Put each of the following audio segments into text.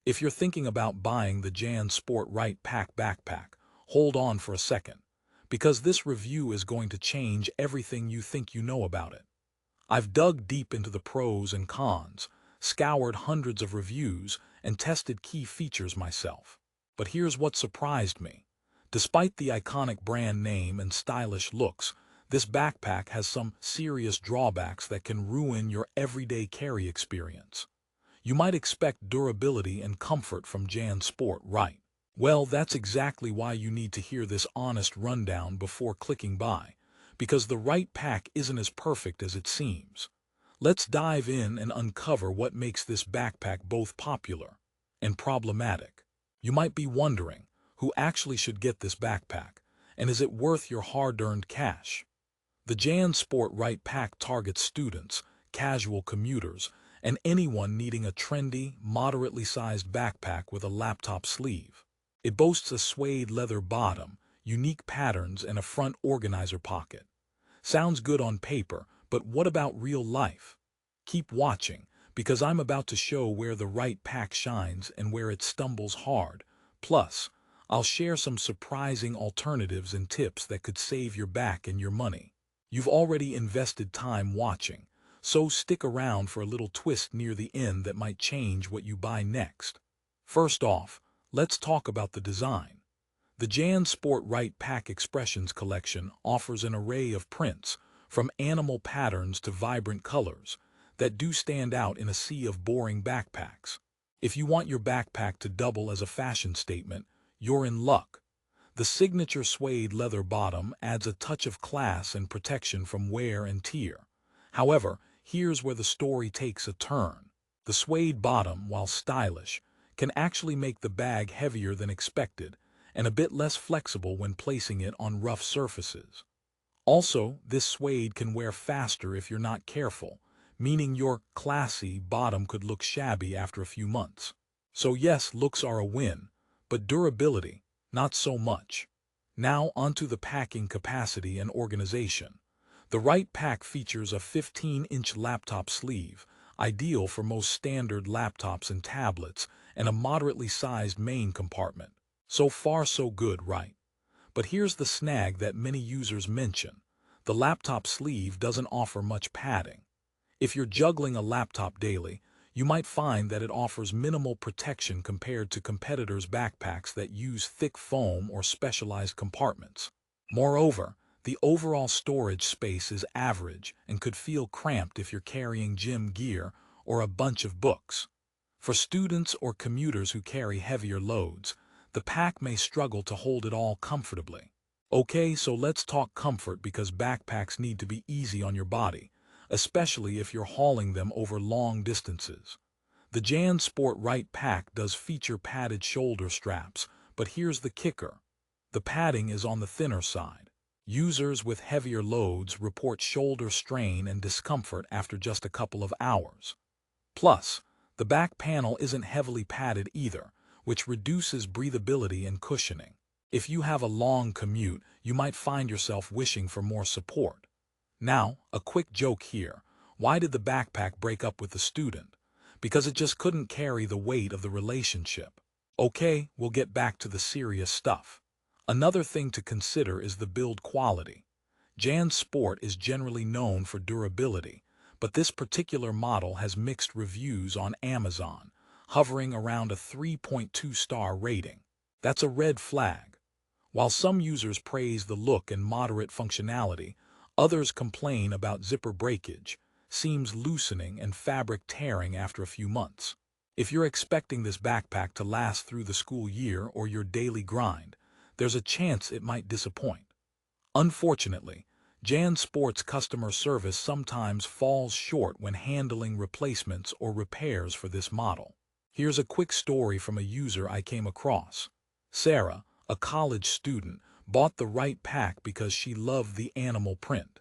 If you're thinking about buying the JanSport Right Pack backpack, hold on for a second, because this review is going to change everything you think you know about it. I've dug deep into the pros and cons, scoured hundreds of reviews, and tested key features myself. But here's what surprised me. Despite the iconic brand name and stylish looks, this backpack has some serious drawbacks that can ruin your everyday carry experience. You might expect durability and comfort from JanSport, right? Well, that's exactly why you need to hear this honest rundown before clicking buy, because the right pack isn't as perfect as it seems. Let's dive in and uncover what makes this backpack both popular and problematic. You might be wondering, who actually should get this backpack, and is it worth your hard-earned cash? The JanSport Right Pack targets students, casual commuters, and anyone needing a trendy, moderately sized backpack with a laptop sleeve. It boasts a suede leather bottom, unique patterns, and a front organizer pocket. Sounds good on paper, but what about real life? Keep watching, because I'm about to show where the right pack shines and where it stumbles hard. Plus, I'll share some surprising alternatives and tips that could save your back and your money. You've already invested time watching, so stick around for a little twist near the end that might change what you buy next. First off, let's talk about the design. The JanSport Right Pack Expressions collection offers an array of prints, from animal patterns to vibrant colors, that do stand out in a sea of boring backpacks. If you want your backpack to double as a fashion statement, you're in luck. The signature suede leather bottom adds a touch of class and protection from wear and tear. However, here's where the story takes a turn. The suede bottom, while stylish, can actually make the bag heavier than expected and a bit less flexible when placing it on rough surfaces. Also, this suede can wear faster if you're not careful, meaning your classy bottom could look shabby after a few months. So yes, looks are a win, but durability, not so much. Now onto the packing capacity and organization. The Right Pack features a 15-inch laptop sleeve, ideal for most standard laptops and tablets, and a moderately sized main compartment. So far so good, right? But here's the snag that many users mention. The laptop sleeve doesn't offer much padding. If you're juggling a laptop daily, you might find that it offers minimal protection compared to competitors' backpacks that use thick foam or specialized compartments. Moreover, the overall storage space is average and could feel cramped if you're carrying gym gear or a bunch of books. For students or commuters who carry heavier loads, the pack may struggle to hold it all comfortably. Okay, so let's talk comfort, because backpacks need to be easy on your body, especially if you're hauling them over long distances. The JanSport Right Pack does feature padded shoulder straps, but here's the kicker. The padding is on the thinner side. Users with heavier loads report shoulder strain and discomfort after just a couple of hours. Plus, the back panel isn't heavily padded either, which reduces breathability and cushioning. If you have a long commute, you might find yourself wishing for more support. Now, a quick joke here. Why did the backpack break up with the student? Because it just couldn't carry the weight of the relationship. Okay, we'll get back to the serious stuff. Another thing to consider is the build quality. JanSport is generally known for durability, but this particular model has mixed reviews on Amazon, hovering around a 3.2-star rating. That's a red flag. While some users praise the look and moderate functionality, others complain about zipper breakage, seams loosening, and fabric tearing after a few months. If you're expecting this backpack to last through the school year or your daily grind, there's a chance it might disappoint. Unfortunately, JanSport's customer service sometimes falls short when handling replacements or repairs for this model. Here's a quick story from a user I came across. Sarah, a college student, bought the Right Pack because she loved the animal print.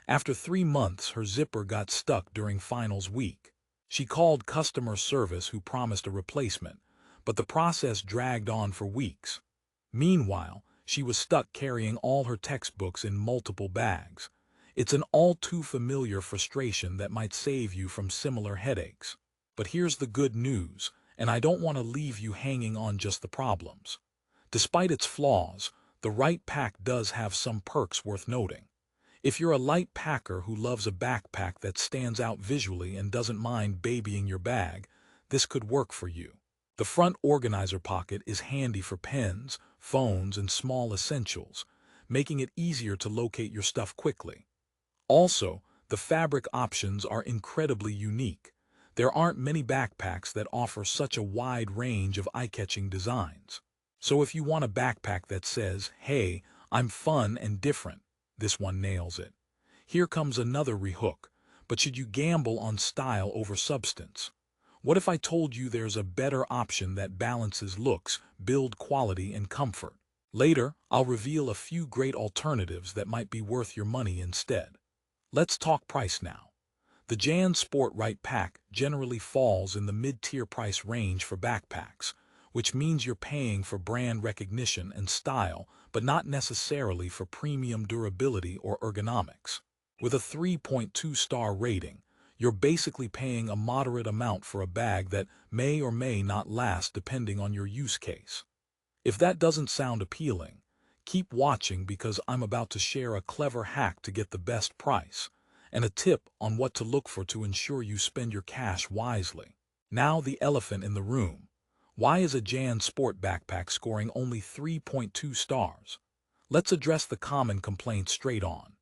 After 3 months, her zipper got stuck during finals week. She called customer service, who promised a replacement, but the process dragged on for weeks. Meanwhile, she was stuck carrying all her textbooks in multiple bags. It's an all-too-familiar frustration that might save you from similar headaches. But here's the good news, and I don't want to leave you hanging on just the problems. Despite its flaws, the Right Pack does have some perks worth noting. If you're a light packer who loves a backpack that stands out visually and doesn't mind babying your bag, this could work for you. The front organizer pocket is handy for pens, phones, and small essentials, making it easier to locate your stuff quickly. Also, the fabric options are incredibly unique. There aren't many backpacks that offer such a wide range of eye-catching designs. So if you want a backpack that says, "Hey, I'm fun and different," this one nails it. Here comes another rehook, but should you gamble on style over substance? What if I told you there's a better option that balances looks, build quality, and comfort? Later, I'll reveal a few great alternatives that might be worth your money instead. Let's talk price now. The JanSport Right Pack generally falls in the mid-tier price range for backpacks, which means you're paying for brand recognition and style, but not necessarily for premium durability or ergonomics. With a 3.2-star rating, you're basically paying a moderate amount for a bag that may or may not last depending on your use case. If that doesn't sound appealing, keep watching because I'm about to share a clever hack to get the best price, and a tip on what to look for to ensure you spend your cash wisely. Now the elephant in the room. Why is a JanSport backpack scoring only 3.2 stars? Let's address the common complaints straight on.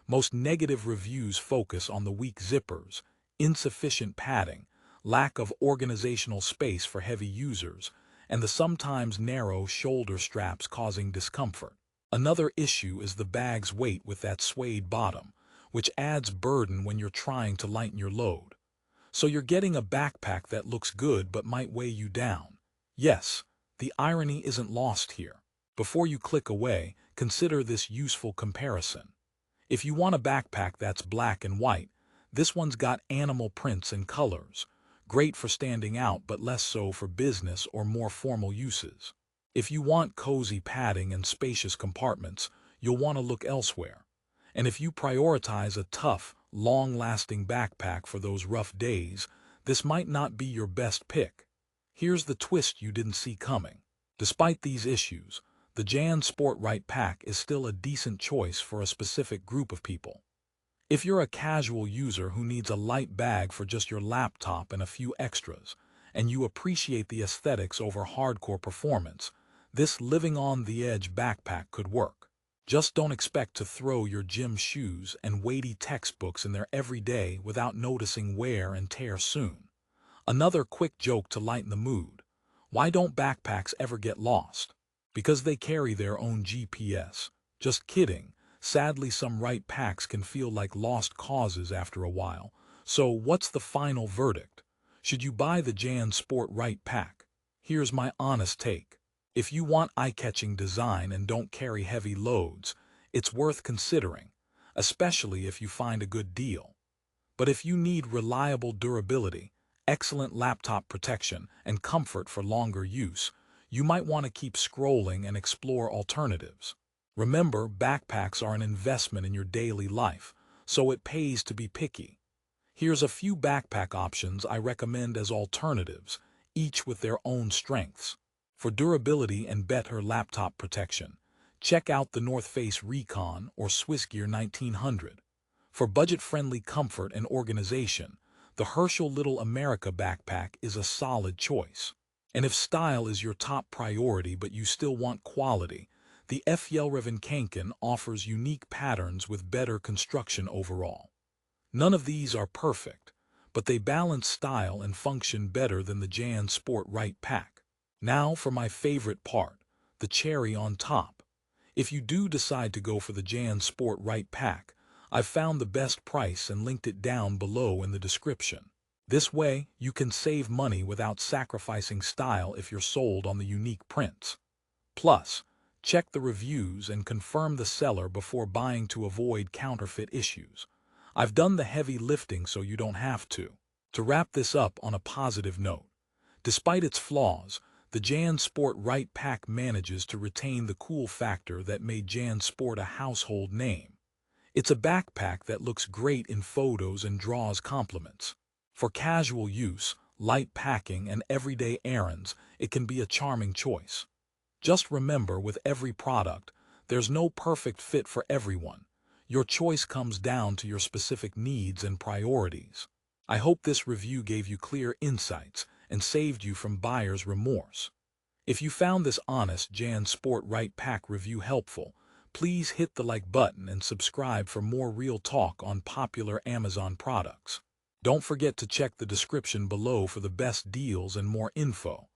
Most negative reviews focus on the weak zippers, insufficient padding, lack of organizational space for heavy users, and the sometimes narrow shoulder straps causing discomfort. Another issue is the bag's weight with that suede bottom, which adds burden when you're trying to lighten your load. So you're getting a backpack that looks good but might weigh you down. Yes, the irony isn't lost here. Before you click away, consider this useful comparison. If you want a backpack that's black and white, this one's got animal prints and colors, great for standing out but less so for business or more formal uses. If you want cozy padding and spacious compartments, you'll want to look elsewhere. And if you prioritize a tough, long-lasting backpack for those rough days, this might not be your best pick. Here's the twist you didn't see coming. Despite these issues, the JanSport Right Pack is still a decent choice for a specific group of people. If you're a casual user who needs a light bag for just your laptop and a few extras, and you appreciate the aesthetics over hardcore performance, this living on the edge backpack could work. Just don't expect to throw your gym shoes and weighty textbooks in there every day without noticing wear and tear soon. Another quick joke to lighten the mood. Why don't backpacks ever get lost? Because they carry their own GPS. Just kidding. Sadly, some Right Packs can feel like lost causes after a while. So what's the final verdict? Should you buy the JanSport Right Pack? Here's my honest take. If you want eye-catching design and don't carry heavy loads, it's worth considering, especially if you find a good deal. But if you need reliable durability, excellent laptop protection, and comfort for longer use, you might want to keep scrolling and explore alternatives. Remember, backpacks are an investment in your daily life, so it pays to be picky. Here's a few backpack options I recommend as alternatives, each with their own strengths. For durability and better laptop protection, check out the North Face Recon or Swissgear 1900. For budget-friendly comfort and organization, the Herschel Little America backpack is a solid choice. And if style is your top priority but you still want quality, the Fjällräven offers unique patterns with better construction overall. None of these are perfect, but they balance style and function better than the JanSport Right Pack. Now for my favorite part, the cherry on top. If you do decide to go for the JanSport Right Pack, I've found the best price and linked it down below in the description. This way, you can save money without sacrificing style if you're sold on the unique prints. Plus, check the reviews and confirm the seller before buying to avoid counterfeit issues. I've done the heavy lifting so you don't have to. To wrap this up on a positive note, despite its flaws, the JanSport Right Pack manages to retain the cool factor that made JanSport a household name. It's a backpack that looks great in photos and draws compliments. For casual use, light packing, and everyday errands, it can be a charming choice. Just remember, with every product, there's no perfect fit for everyone. Your choice comes down to your specific needs and priorities. I hope this review gave you clear insights and saved you from buyer's remorse. If you found this honest JanSport Right Pack review helpful, please hit the like button and subscribe for more real talk on popular Amazon products. Don't forget to check the description below for the best deals and more info.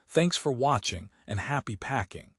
Thanks for watching, and happy packing.